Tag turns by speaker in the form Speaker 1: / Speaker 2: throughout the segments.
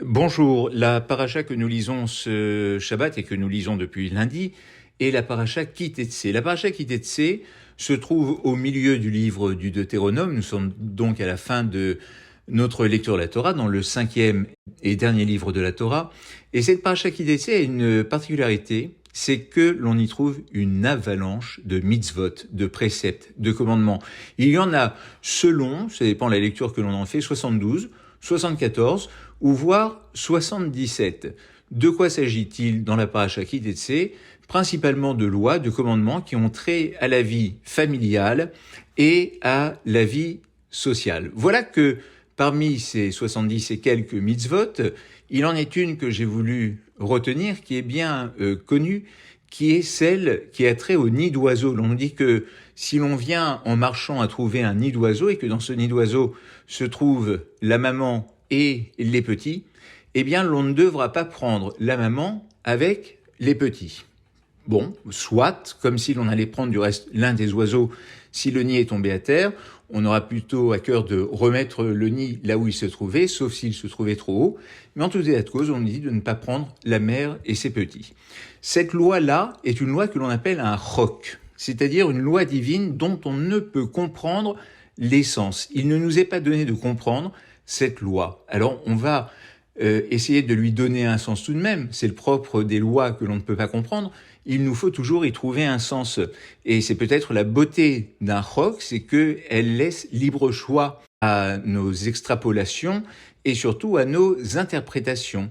Speaker 1: Bonjour, la paracha que nous lisons ce Shabbat et que nous lisons depuis lundi est la paracha Ki Tetsé. La paracha Ki Tetsé se trouve au milieu du livre du Deutéronome. Nous sommes donc à la fin de notre lecture de la Torah, dans le 5e et dernier livre de la Torah. Et cette paracha Ki Tetsé a une particularité, c'est que l'on y trouve une avalanche de mitzvot, de préceptes, de commandements. Il y en a selon, ça dépend de la lecture que l'on en fait, 72, 74 ou voire 77. De quoi s'agit-il dans la paracha Ki Tetsé ? Principalement de lois, de commandements qui ont trait à la vie familiale et à la vie sociale. Voilà que parmi ces 70 et quelques mitzvot, il en est une que j'ai voulu retenir, qui est bien connue, qui est celle qui a trait au nid d'oiseau. L'on dit que si l'on vient en marchant à trouver un nid d'oiseau et que dans ce nid d'oiseau se trouve la maman et les petits, eh bien l'on ne devra pas prendre la maman avec les petits. Bon, soit, comme si l'on allait prendre du reste l'un des oiseaux si le nid est tombé à terre, on aura plutôt à cœur de remettre le nid là où il se trouvait, sauf s'il se trouvait trop haut. Mais en tout état de cause, on dit de ne pas prendre la mère et ses petits. Cette loi-là est une loi que l'on appelle un chok, c'est-à-dire une loi divine dont on ne peut comprendre l'essence. Il ne nous est pas donné de comprendre cette loi. Alors on va essayer de lui donner un sens tout de même. C'est le propre des lois que l'on ne peut pas comprendre. Il nous faut toujours y trouver un sens. Et c'est peut-être la beauté d'un chok, c'est qu'elle laisse libre choix à nos extrapolations et surtout à nos interprétations.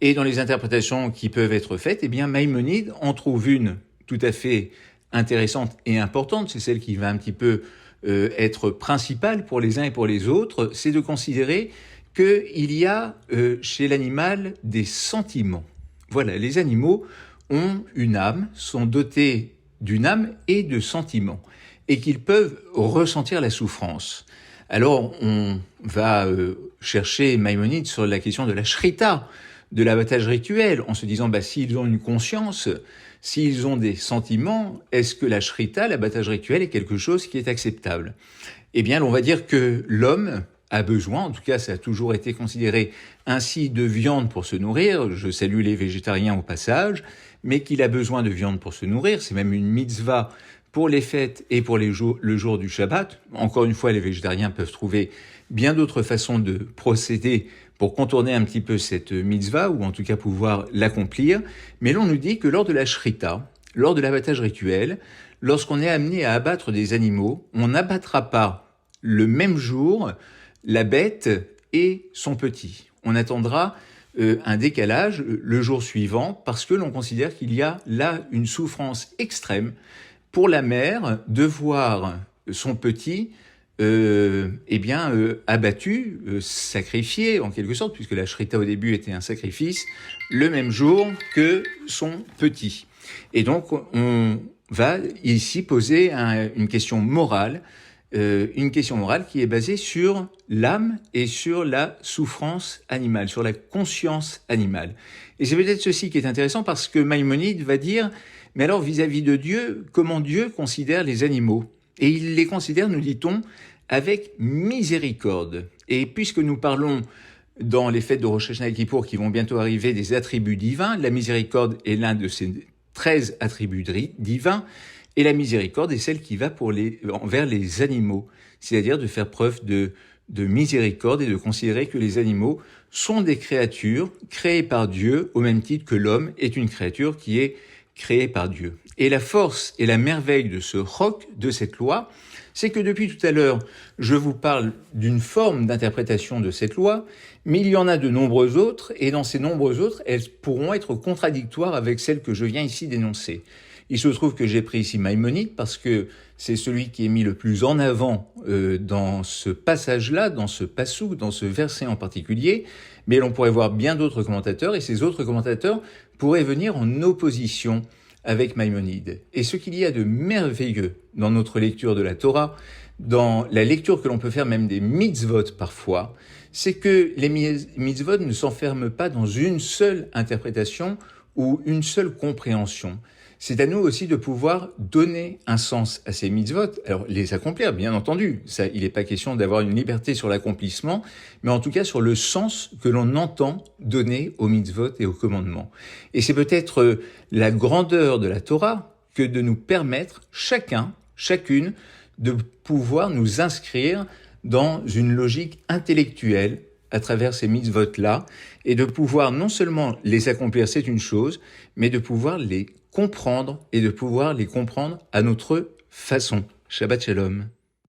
Speaker 1: Et dans les interprétations qui peuvent être faites, eh bien Maïmonide en trouve une tout à fait intéressante et importante. C'est celle qui va un petit peu être principale pour les uns et pour les autres. C'est de considérer qu'il y a chez l'animal des sentiments. Voilà, les animaux ont une âme, sont dotés d'une âme et de sentiments, et qu'ils peuvent ressentir la souffrance. Alors, on va chercher Maïmonide sur la question de la shrita, de l'abattage rituel, en se disant, s'ils ont une conscience, s'ils ont des sentiments, est-ce que la shrita, l'abattage rituel, est quelque chose qui est acceptable ? Eh bien, on va dire que l'homme a besoin, en tout cas ça a toujours été considéré ainsi, de viande pour se nourrir, je salue les végétariens au passage, mais qu'il a besoin de viande pour se nourrir, c'est même une mitzvah pour les fêtes et pour le jour du Shabbat. Encore une fois, les végétariens peuvent trouver bien d'autres façons de procéder pour contourner un petit peu cette mitzvah, ou en tout cas pouvoir l'accomplir, mais l'on nous dit que lors de la shrita, lors de l'abattage rituel, lorsqu'on est amené à abattre des animaux, on n'abattra pas le même jour la bête et son petit. On attendra un décalage le jour suivant parce que l'on considère qu'il y a là une souffrance extrême pour la mère de voir son petit abattu, sacrifié en quelque sorte, puisque la shrita au début était un sacrifice, le même jour que son petit. Et donc on va ici poser une question morale, qui est basée sur l'âme et sur la souffrance animale, sur la conscience animale. Et c'est peut-être ceci qui est intéressant parce que Maïmonide va dire, mais alors vis-à-vis de Dieu, comment Dieu considère les animaux ? Et il les considère, nous dit-on, avec miséricorde. Et puisque nous parlons dans les fêtes de Rosh Hashanah et Kippour qui vont bientôt arriver des attributs divins, la miséricorde est l'un de ces 13 attributs divins, et la miséricorde est celle qui va envers les animaux, c'est-à-dire de faire preuve de miséricorde et de considérer que les animaux sont des créatures créées par Dieu au même titre que l'homme est une créature qui est créée par Dieu. Et la force et la merveille de ce chok, de cette loi, c'est que depuis tout à l'heure, je vous parle d'une forme d'interprétation de cette loi, mais il y en a de nombreuses autres, et dans ces nombreuses autres, elles pourront être contradictoires avec celles que je viens ici d'énoncer. Il se trouve que j'ai pris ici Maïmonide parce que c'est celui qui est mis le plus en avant dans ce passage-là, dans ce passouk, dans ce verset en particulier, mais l'on pourrait voir bien d'autres commentateurs, et ces autres commentateurs pourraient venir en opposition avec Maïmonide. Et ce qu'il y a de merveilleux dans notre lecture de la Torah, dans la lecture que l'on peut faire même des mitzvot parfois, c'est que les mitzvot ne s'enferment pas dans une seule interprétation ou une seule compréhension. c'est à nous aussi de pouvoir donner un sens à ces mitzvot. Alors, les accomplir, bien entendu. Ça, il n'est pas question d'avoir une liberté sur l'accomplissement, mais en tout cas sur le sens que l'on entend donner aux mitzvot et aux commandements. Et c'est peut-être la grandeur de la Torah que de nous permettre, chacune, de pouvoir nous inscrire dans une logique intellectuelle à travers ces mitzvot-là, et de pouvoir non seulement les accomplir, c'est une chose, mais de pouvoir les comprendre et de pouvoir les comprendre à notre façon. Shabbat Shalom.